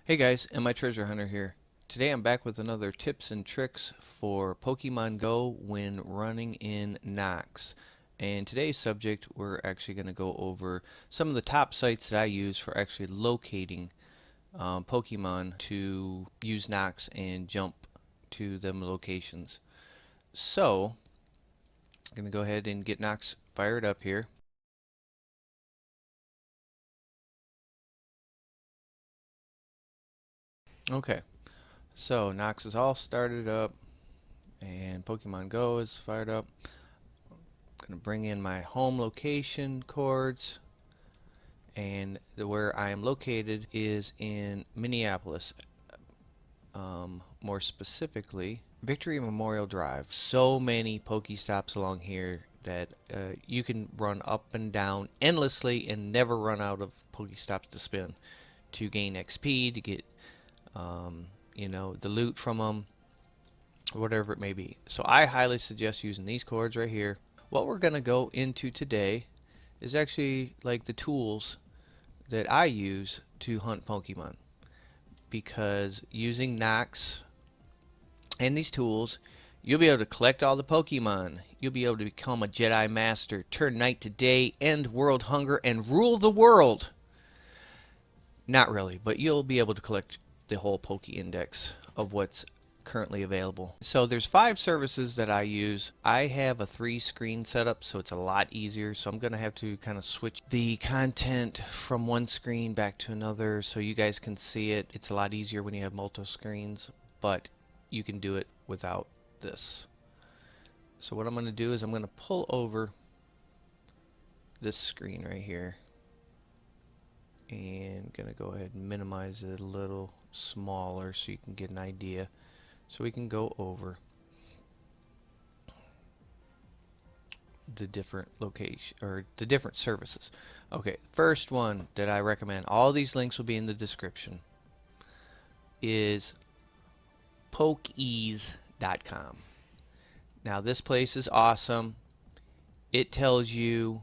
Hey guys, and my treasure hunter here. Today I'm back with another tips and tricks for Pokemon Go when running in NOX. And today's subject, we're actually going to go over some of the top sites that I use for actually locating Pokemon to use NOX and jump to them locations. So, I'm going to go ahead and get NOX fired up here. Okay, so NOX is all started up and Pokemon Go is fired up. I'm going to bring in my home location cords, and where I am located is in Minneapolis, more specifically Victory Memorial Drive. So many Pokestops along here that you can run up and down endlessly and never run out of Pokestops to spin to gain XP, to get the loot from them, whatever it may be. So I highly suggest using these cords right here. What we're going to go into today is actually like the tools that I use to hunt Pokemon, because using NOX and these tools, you'll be able to collect all the Pokemon. You'll be able to become a Jedi Master, turn night to day, end world hunger, and rule the world. Not really, but you'll be able to collect the whole Poke Index of what's currently available. So there's 5 services that I use. I have a 3-screen setup, so it's a lot easier. So I'm going to have to kind of switch the content from one screen back to another so you guys can see it. It's a lot easier when you have multiple screens, but you can do it without this. So what I'm going to do is I'm going to pull over this screen right here, and going to go ahead and minimize it a little smaller so you can get an idea. So we can go over the different location or the different services. Okay, first one that I recommend, all these links will be in the description, is pokeease.com. Now this place is awesome. It tells you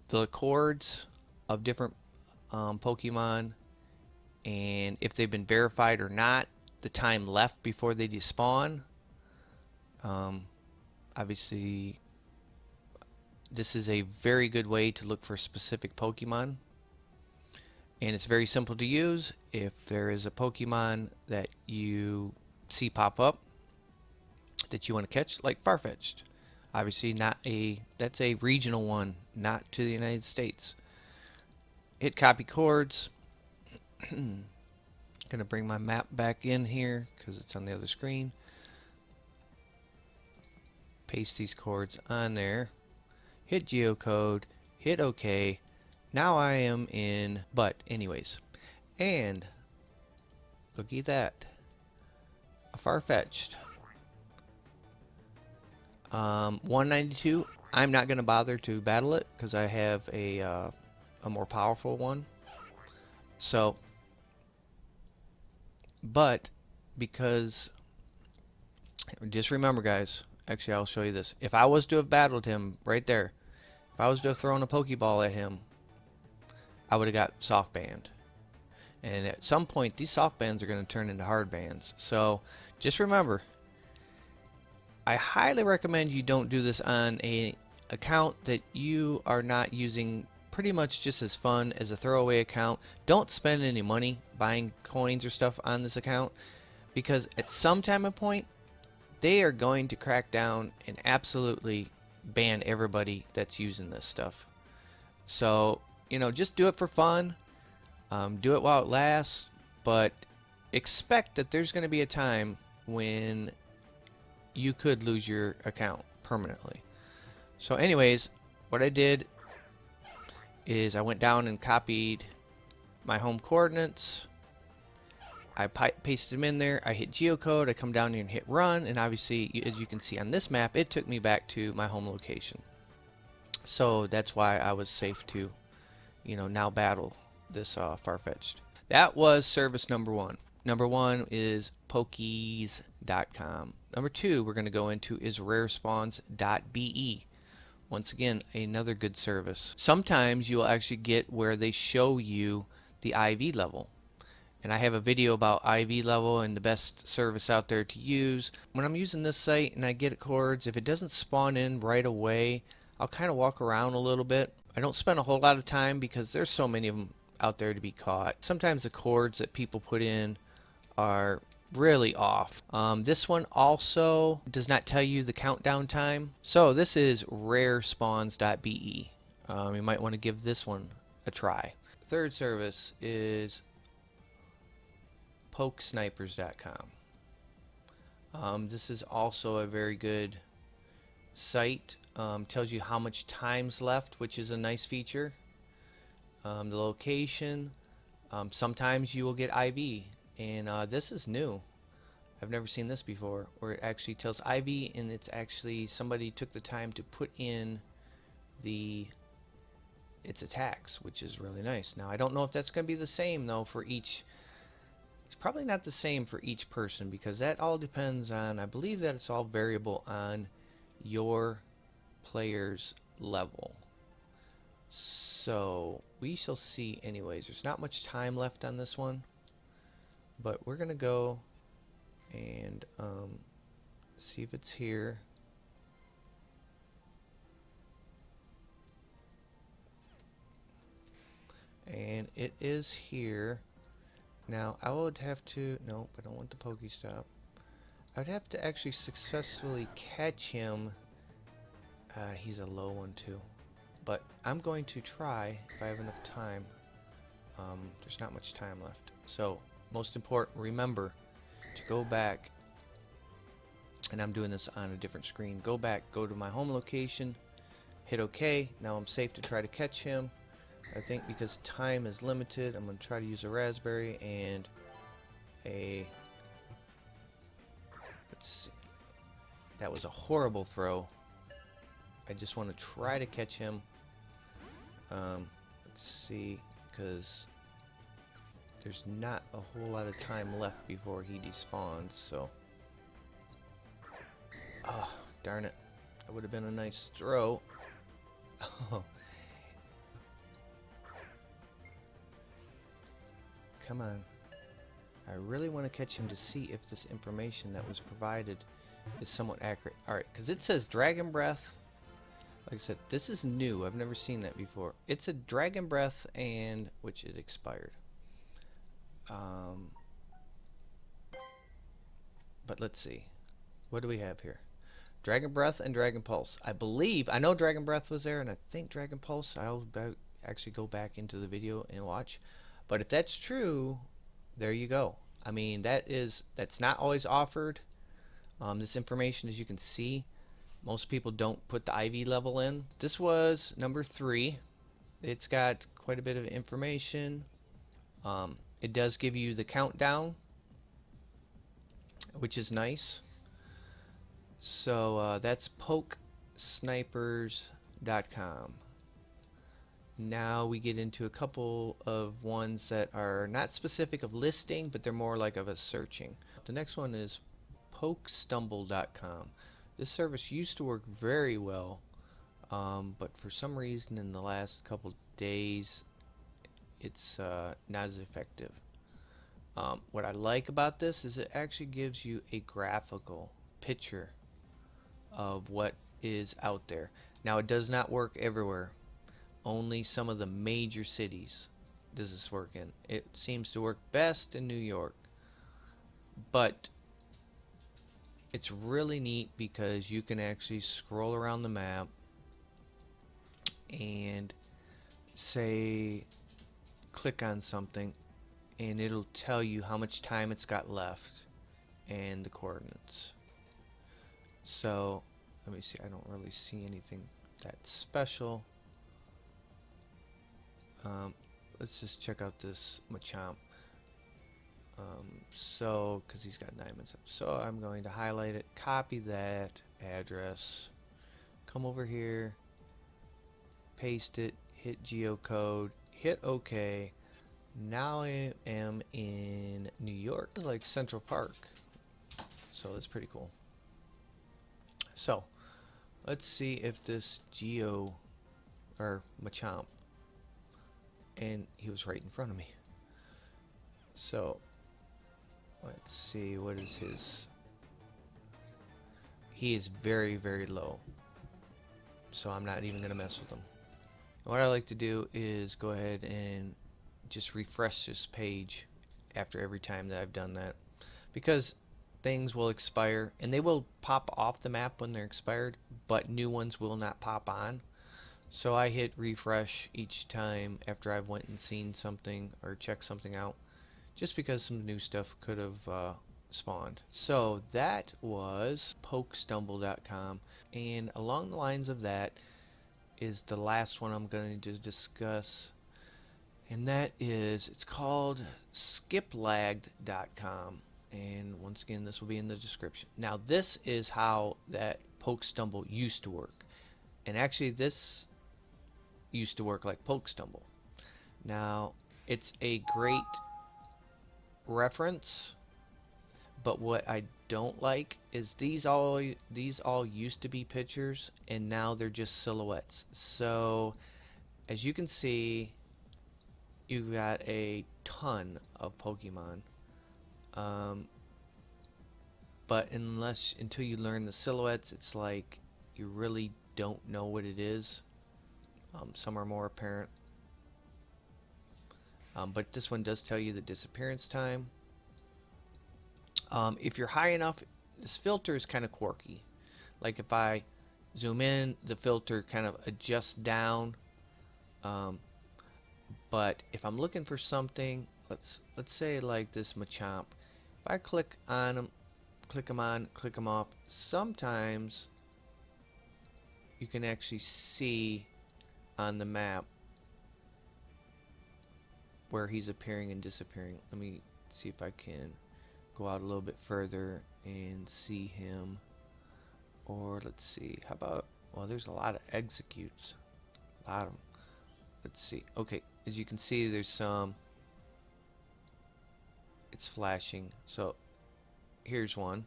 the cords of different Pokemon, and if they've been verified or not, the time left before they despawn. Obviously, this is a very good way to look for specific Pokemon, and it's very simple to use. If there is a Pokemon that you see pop up that you want to catch, like Farfetch'd, obviously that's a regional one, not to the United States. Hit copy cords. Gonna bring my map back in here because it's on the other screen. Paste these cords on there. Hit geocode. Hit OK. Now I am in. But anyways, and look at that. A Farfetch'd. 192. I'm not gonna bother to battle it because I have a more powerful one. So. But because, just remember guys, actually I'll show you this. If I was to have battled him right there, if I was to have thrown a Pokeball at him, I would have got soft banned. And at some point these soft bans are going to turn into hard bans. So just remember, I highly recommend you don't do this on a account that you are not using pretty much just as fun, as a throwaway account. Don't spend any money buying coins or stuff on this account, because at some time and point they are going to crack down and absolutely ban everybody that's using this stuff. So just do it for fun, do it while it lasts, but expect that there's going to be a time when you could lose your account permanently. So anyways, what I did is I went down and copied my home coordinates. I pasted them in there. I hit geocode. I come down here and hit run, and obviously, as you can see on this map, it took me back to my home location. So that's why I was safe to, now battle this Farfetch'd. That was service number 1. Number 1 is pokeease.com. Number 2 we're going to go into is rarespawns.be. Once again, another good service. Sometimes you'll actually get where they show you the IV level. And I have a video about IV level and the best service out there to use. When I'm using this site and I get cords, if it doesn't spawn in right away, I'll kind of walk around a little bit. I don't spend a whole lot of time because there's so many of them out there to be caught. Sometimes the cords that people put in are really off. This one also does not tell you the countdown time. So this is rarespawns.be. You might want to give this one a try. Third service is pokesnipers.com. This is also a very good site. Tells you how much time's left, which is a nice feature. The location. Sometimes you will get IV, and this is new. I've never seen this before, where it actually tells IV, and it's actually somebody took the time to put in its attacks, which is really nice. Now I don't know if that's going to be the same though for each. It's probably not the same for each person because that all depends on, I believe that it's all variable on your player's level. So we shall see anyways. There's not much time left on this one, but we're gonna go and see if it's here. And it is here. Now I would have to, nope, I don't want the Pokestop. I'd have to actually successfully catch him. He's a low one too. But I'm going to try if I have enough time. There's not much time left. So, most important, remember to go back, and I'm doing this on a different screen. Go back, go to my home location, hit OK. Now I'm safe to try to catch him. I think because time is limited, I'm going to try to use a raspberry and a... Let's see. That was a horrible throw. I just want to try to catch him. Let's see, because there's not a whole lot of time left before he despawns, so... Oh, darn it. That would have been a nice throw. Oh. Come on. I really want to catch him to see if this information that was provided is somewhat accurate. Alright, because it says Dragon Breath. Like I said, this is new. I've never seen that before. It's a Dragon Breath and... which it expired. But let's see. What do we have here? Dragon Breath and Dragon Pulse. I believe... I know Dragon Breath was there, and I think Dragon Pulse. I'll actually go back into the video and watch. But if that's true, there you go. I mean, that's not always offered. This information, as you can see, most people don't put the IV level in. This was number 3. It's got quite a bit of information. It does give you the countdown, which is nice. So that's pokesnipers.com. Now we get into a couple of ones that are not specific of listing, but they're more like of a searching. The next one is pokestumble.com. This service used to work very well, but for some reason in the last couple days it's not as effective. What I like about this is it actually gives you a graphical picture of what is out there. Now it does not work everywhere. Only some of the major cities does this work in. It seems to work best in New York. But it's really neat because you can actually scroll around the map and say click on something and it'll tell you how much time it's got left and the coordinates. So let me see, I don't really see anything that special. Let's just check out this Machamp. So, because he's got 9 minutes up. So I'm going to highlight it, copy that address, come over here, paste it, hit geocode, hit OK. Now I am in New York. It's like Central Park. So that's pretty cool. So, let's see if this Machamp, and he was right in front of me. So let's see, what is his? He is very, very low. So I'm not even going to mess with him. What I like to do is go ahead and just refresh this page after every time that I've done that. Because things will expire and they will pop off the map when they're expired, but new ones will not pop on. So I hit refresh each time after I've went and seen something or checked something out, just because some new stuff could have spawned. So that was pokestumble.com, and along the lines of that is the last one I'm going to discuss, and that is, it's called skiplagged.com, and once again this will be in the description. Now this is how that pokestumble used to work, and actually this used to work like pokestumble. Now it's a great reference, but what I don't like is these all used to be pictures and now they're just silhouettes. So as you can see, you've got a ton of Pokemon, but until you learn the silhouettes, it's like you really don't know what it is. Some are more apparent, but this one does tell you the disappearance time. If you're high enough, this filter is kind of quirky. Like if I zoom in, the filter kind of adjusts down. But if I'm looking for something, let's say like this Machamp, if I click on them, click them on, click them off, sometimes you can actually see on the map where he's appearing and disappearing. Let me see if I can go out a little bit further and see him. Or let's see, how about, well, there's a lot of executes, a lot of them. Let's see. Okay, as you can see, there's some, it's flashing. So here's one,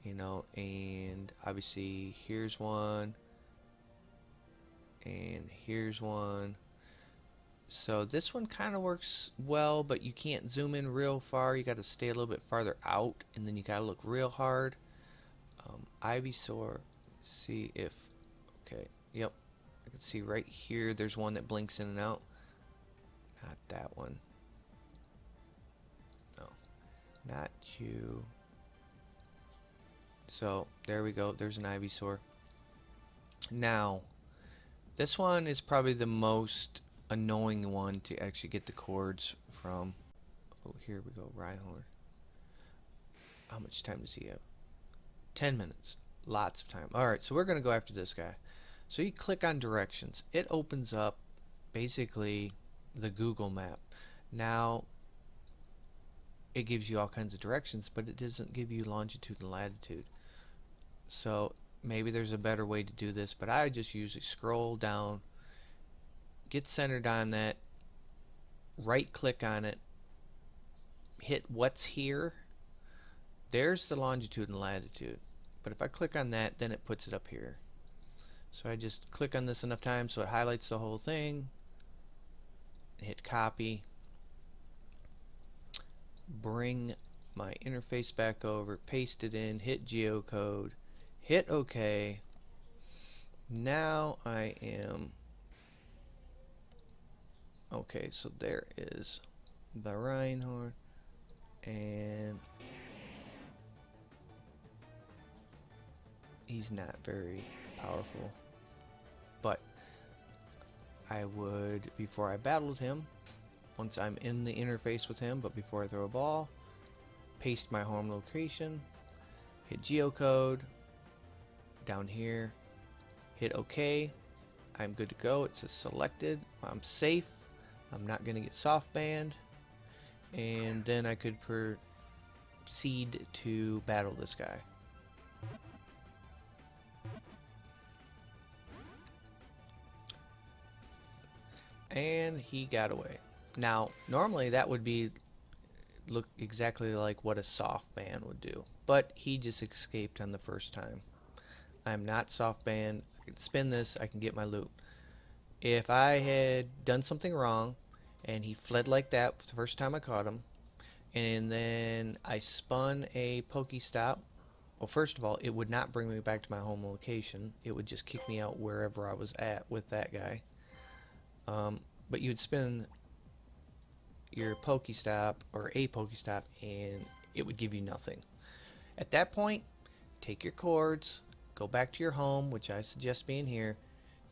you know, and obviously here's one, and here's one. So this one kind of works well, but you can't zoom in real far. You got to stay a little bit farther out, and then you got to look real hard. Ivysaur, see if, okay, yep, I can see right here there's one that blinks in and out. Not that one. No, not you. So there we go, there's an Ivysaur. Now this one is probably the most annoying one to actually get the cords from. Oh, here we go, Rhyhorn. How much time does he have? 10 minutes. Lots of time. Alright, so we're going to go after this guy. So you click on directions. It opens up basically the Google map. Now it gives you all kinds of directions, but it doesn't give you longitude and latitude. So maybe there's a better way to do this, but I just usually scroll down, get centered on that, right click on it, hit what's here. There's the longitude and latitude, but if I click on that, then it puts it up here. So I just click on this enough times so it highlights the whole thing, hit copy, bring my interface back over, paste it in, hit geocode, hit OK. Now I am okay, so there is the Rhyhorn, and he's not very powerful, but I would, before I battled him, once I'm in the interface with him, but before I throw a ball, paste my home location, hit geocode, down here, hit OK. I'm good to go. It says selected. I'm safe. I'm not going to get soft banned, and then I could proceed to battle this guy. And he got away. Now normally that would be look exactly like what a soft ban would do, but he just escaped on the first time. I'm not soft banned. I can spin this, I can get my loot. If I had done something wrong and he fled like that the first time I caught him. And then I spun a Pokestop. Well, first of all, it would not bring me back to my home location. It would just kick me out wherever I was at with that guy. But you would spin your Pokestop or a Pokestop, and it would give you nothing. At that point, take your cords, go back to your home, which I suggest being here,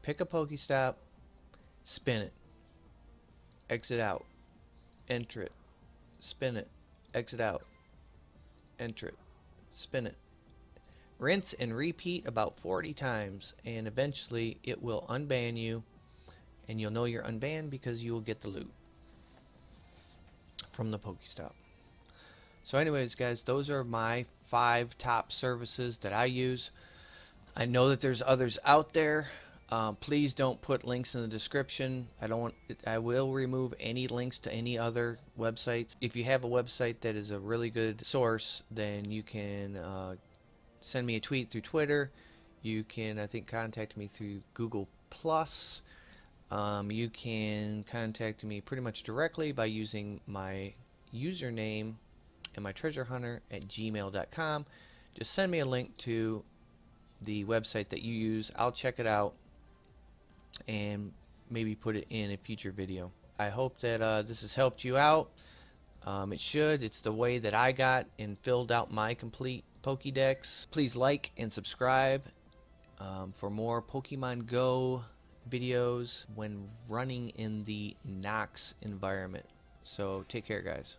pick a Pokestop, spin it, exit out, enter it, spin it, exit out, enter it, spin it. Rinse and repeat about 40 times, and eventually it will unban you, and you'll know you're unbanned because you will get the loot from the Pokestop. So anyways, guys, those are my 5 top services that I use. I know that there's others out there. Please don't put links in the description. I will remove any links to any other websites. If you have a website that is a really good source, then you can send me a tweet through Twitter. You can, I think, contact me through Google Plus. You can contact me pretty much directly by using my username and my treasure hunter at gmail.com. Just send me a link to the website that you use. I'll check it out and maybe put it in a future video. I hope that this has helped you out. It should. It's the way that I got and filled out my complete Pokédex. Please like and subscribe for more Pokemon Go videos when running in the NOX environment. So take care, guys.